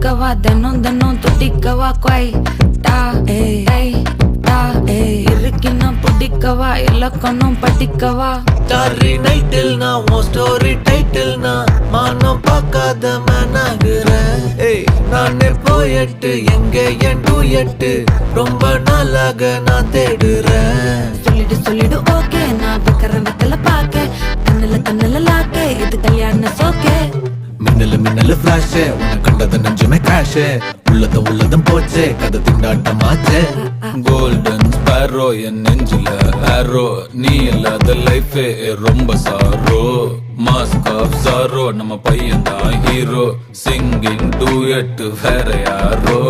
தொட்டுக்கவா தினம் தினம் தொட்டிக்கவா கொய் டா ஏய் டா இருக்கினா பிடிக்கவா இலக்கணம் படிக்கவா ஸ்டாரி நைட்டில் நான் உன் ஸ்டோரி டைட்டில் நான் மானம் பார்க்காத மேனாகிறேன். நானே போயட்டு எங்க என் டூயட்டு ரொம்ப நாளாக நான் தேடுறேன். சொல்லிடு ஓகே நான் வைக்கிறேன் வெத்தல பாக்க கண்ணுல லாக்க இது கல்யாண சோக்கே மின்னலு ஃபிளாஷ் உன்னை கண்டது நெஞ்சுமே கிராஷ் உள்ளதும் போச்சே கதை திண்டாட்டமாச்சே. கோல்டன் ஸ்பேரோ என் நெஞ்சில ஆரோ நீ இல்லாத லைஃபே ரொம்ப சாரோ. மாஸ்க் ஆஃப் சாரோ நம்ம பையன் தான் ஹீரோ சிங்கிங் டூயட் வேற யாரோ.